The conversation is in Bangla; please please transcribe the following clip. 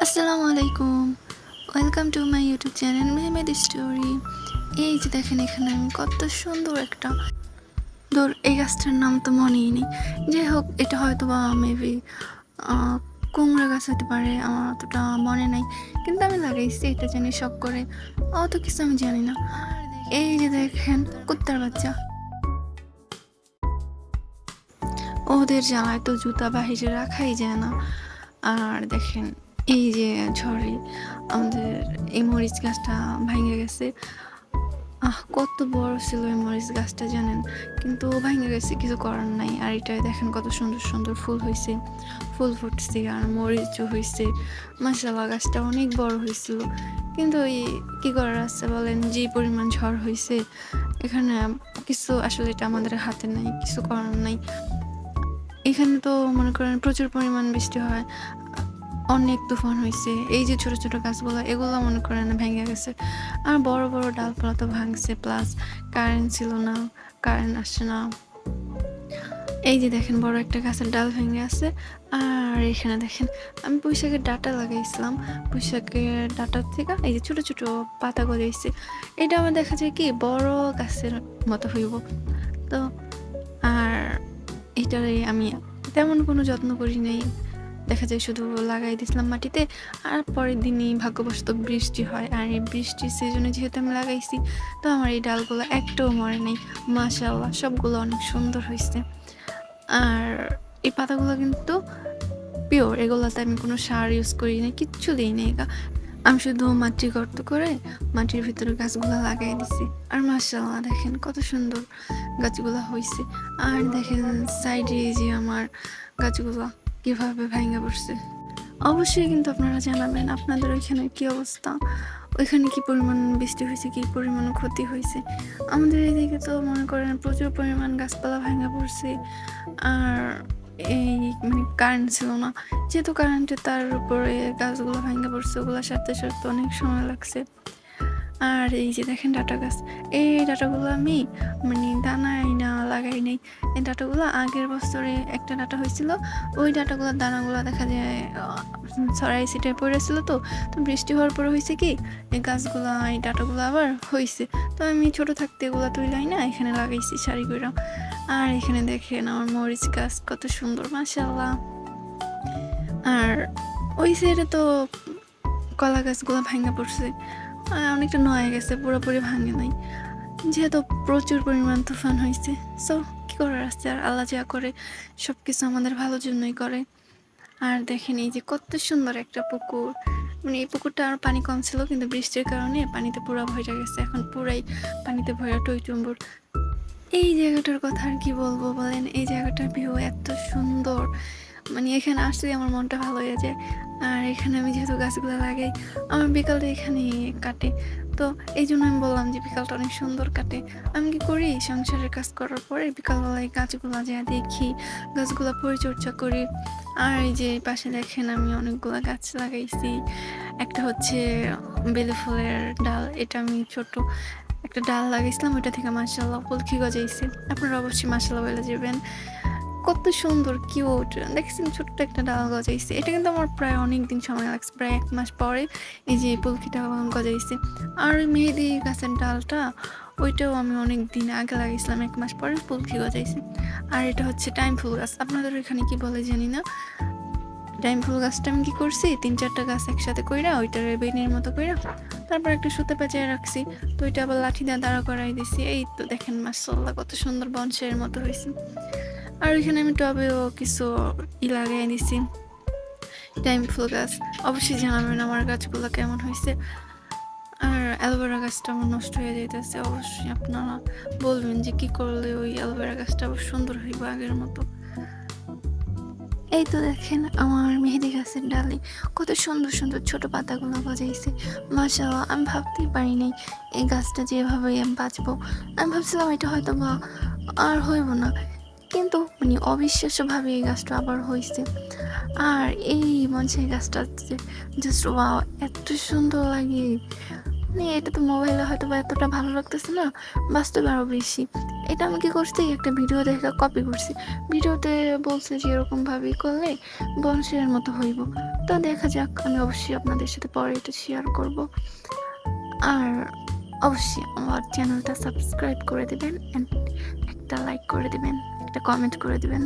আসসালামু আলাইকুম। Welcome to my YouTube channel Mehmed story. এই যে দেখেন এখানে আমি কত সুন্দর একটা এই গাছটার নাম তো মনেই নেই। যাই হোক, এটা হয়তো বা মেবি কুমড়া গাছ হতে পারে, আমার অতটা মনে নাই, কিন্তু আমি লাগাইছি এটা জানি শখ করে, অত কিছু আমি জানি না। এই যে দেখেন কুত্তার বাচ্চা, ওদের জ্বালায় তো জুতা বাহিরে রাখাই যায় না। আর দেখেন এই যে ঝড়ে আমাদের এই মরিচ গাছটা ভেঙে গেছে। কত বড় ছিল এই মরিচ গাছটা জানেন, কিন্তু ভেঙে গেছে, কিছু করার নাই। আর এটাই দেখেন কত সুন্দর সুন্দর ফুল হয়েছে, ফুল ফুটছে আর মরিচও হয়েছে। মাশাআল্লাহ, গাছটা অনেক বড় হয়েছিল, কিন্তু এই কি করার আছে বলেন, যে পরিমাণ ঝড় হয়েছে এখানে কিছু আসলে এটা আমাদের হাতে নাই, কিছু করার নাই। এখানে তো মনে করেন প্রচুর পরিমাণ বৃষ্টি হয়, অনেক তুফান হয়েছে। এই যে ছোট ছোট গাছগুলো, এগুলো মনে করেন ভেঙে গেছে, আর বড় বড় ডালপালা তো ভাঙছে, প্লাস কারেন্ট ছিল না, কারেন্ট আসছে না। এই যে দেখেন বড় একটা গাছের ডাল ভেঙে আছে। আর এখানে দেখেন আমি পুঁইশাকের ডাঁটা লাগাইছিলাম, পুঁইশাকের ডাঁটার থেকে এই যে ছোট ছোট পাতা গজাইছে। এটা আমার দেখা যায় কি বড় গাছের মতো হইব। তো আর এটারে আমি তেমন কোনো যত্ন করি নাই, দেখা যায় শুধু লাগাই দিয়েছিলাম মাটিতে। আর পরের দিনই ভাগ্যবশত বৃষ্টি হয়, আর এই বৃষ্টির সিজনে যেহেতু আমি লাগাইছি, তো আমার এই ডালগুলো একটাও মরে নেই। মাশাআল্লাহ, সবগুলো অনেক সুন্দর হয়েছে। আর এই পাতাগুলো কিন্তু পিওর, এগুলোতে আমি কোনো সার ইউজ করি না, কিচ্ছু দিই না। আমি শুধু মাটি গর্ত করে মাটির ভিতরে গাছগুলো লাগাই দিছি। আর মাশাআল্লাহ দেখেন কত সুন্দর গাছগুলো হয়েছে। আর দেখেন সাইডে যে আমার গাছগুলো কিভাবে ভেঙে পড়ছে। অবশ্যই কিন্তু আপনারা জানাবেন আপনাদের ওইখানে কি অবস্থা, ওইখানে কি পরিমাণ বৃষ্টি হয়েছে, কি পরিমাণ ক্ষতি হয়েছে। আমাদের এদিকে তো মনে করেন প্রচুর পরিমাণ গাছপালা ভেঙে পড়ছে। আর এই কারেন্ট ছিল না, যেহেতু কারেন্টের তার উপরে গাছগুলো ভেঙে পড়ছে, ওগুলো সারতে সারতে অনেক সময় লাগছে। আর এই যে দেখেন ডাটা গাছ, এই ডাটাগুলো আমি দানাই না লাগাই নাই। এই ডাটাগুলো আগের বছরে একটা ডাটা হয়েছিল, ওই ডাটাগুলোর দানাগুলো দেখা যায় ছড়াই ছিটাই পড়েছিল। তো তো বৃষ্টি হওয়ার পরে হয়েছে কি, এই গাছগুলো এই ডাটাগুলো আবার হয়েছে। তো আমি ছোট থাকতে এগুলো তুইলাই না এখানে লাগাইছি সারি করে। আর এখানে দেখেন আমার মরিচ গাছ কত সুন্দর, মাশাআল্লাহ। আর ওই সাইডে তো কলা গাছগুলো ভেঙে পড়ছে, অনেকটা নয়ে গেছে, পুরোপুরি ভাঙে নাই, যেহেতু প্রচুর পরিমাণ তুফান হয়েছে। সো কি করার আছে, আর আল্লাহ যা করে সব কিছু আমাদের ভালোর জন্যই করে। আর দেখেন এই যে কত সুন্দর একটা পুকুর, এই পুকুরটা আর পানি কম ছিল, কিন্তু বৃষ্টির কারণে পানিতে পুরো ভরে গেছে, এখন পুরাই পানিতে ভরা টইটুম্বুর। এই জায়গাটার কথা আর কি বলবো বলেন, এই জায়গাটার ভিউ এত সুন্দর, এখানে আসলে আমার মনটা ভালো হয়ে যায়। আর এখানে আমি যেহেতু গাছগুলো লাগাই, আমার বিকালটা এখানে কাটে। তো এই জন্য আমি বললাম যে বিকালটা অনেক সুন্দর কাটে। আমি কি করি, সংসারের কাজ করার পরে বিকালবেলায় গাছগুলো যা দেখি, গাছগুলো পরিচর্যা করি। আর এই যে পাশে দেখেন আমি অনেকগুলো গাছ লাগাইছি। একটা হচ্ছে বেলি ফুলের ডাল, এটা আমি ছোট একটা ডাল লাগাইছিলাম, ওইটা থেকে মাশাআল্লাহ ফুলকি গজাইছে। আপনারা অবশ্যই মাশাআল্লাহ বলে যাবেন, কত সুন্দর কিউট দেখছেন, ছোট্ট একটা ডাল গজাইছে। এটা কিন্তু আমার প্রায় অনেক দিন সময় লাগছে, প্রায় 1 মাস পরে এই যে ফুলকিটা গজাইছে। আর ওই মেহেদি গাছের ডালটা, ওইটাও আমি অনেক দিন আগে লাগাইছিলাম, 1 মাস পরে ফুলকি গজাইছে। আর এটা হচ্ছে টাইম ফুল গাছ, আপনাদের এখানে কি বলে জানি না। টাইম ফুল গাছটা আমি কি করছি, 3-4টা গাছ একসাথে কইরা ওইটার বেনির মতো কইরা তারপর একটা সুতা পেঁচায় রাখছি। তো ওইটা আবার লাঠি দিয়ে দাঁড়া করাই দিছি। এই তো দেখেন মাশাআল্লাহ কত সুন্দর বনসাইয়ের মতো হয়েছে। আর ওইখানে আমি টবেও কিছু লাগাই দিছি টাইম ফুল গাছ। অবশ্যই জানাবেন আমার গাছগুলো কেমন হয়েছে। আর অ্যালোভেরা গাছটা আমার নষ্ট হয়ে যাইতেছে, অবশ্যই আপনারা বলবেন যে কি করলে ওই অ্যালোভেরা গাছটা আবার সুন্দর হইব আগের মতো। এই তো দেখেন আমার মেহেদি গাছের ডালে কত সুন্দর সুন্দর ছোট পাতাগুলো গজাইছে, মাশাআল্লাহ। আমি ভাবতেই পারি নাই এই গাছটা যেভাবে আমি বাঁচবো। আমি ভাবছিলাম এটা হয়তো বা আর হইব না, কিন্তু অবিশ্বাস্যভাবে এই গাছটা আবার হয়েছে। আর এই বনসাই গাছটা জাস্ট ওয়াও, এত সুন্দর লাগে। এটা তো মোবাইলে হয়তো বা এতটা ভালো লাগতেছে না, বাস্তবে আরো বেশি। এটা আমি কি করছি, একটা ভিডিও দেখে কপি করছি। ভিডিওতে বলছে যে এরকম ভাবেই করলে বংশের মতো হইব। তো দেখা যাক, আমি অবশ্যই আপনাদের সাথে পরে এটা শেয়ার করব। আর অবশ্যই আমার চ্যানেলটা সাবস্ক্রাইব করে দিবেন, অ্যান্ড একটা লাইক করে দিবেন, একটা কমেন্ট করে দিবেন।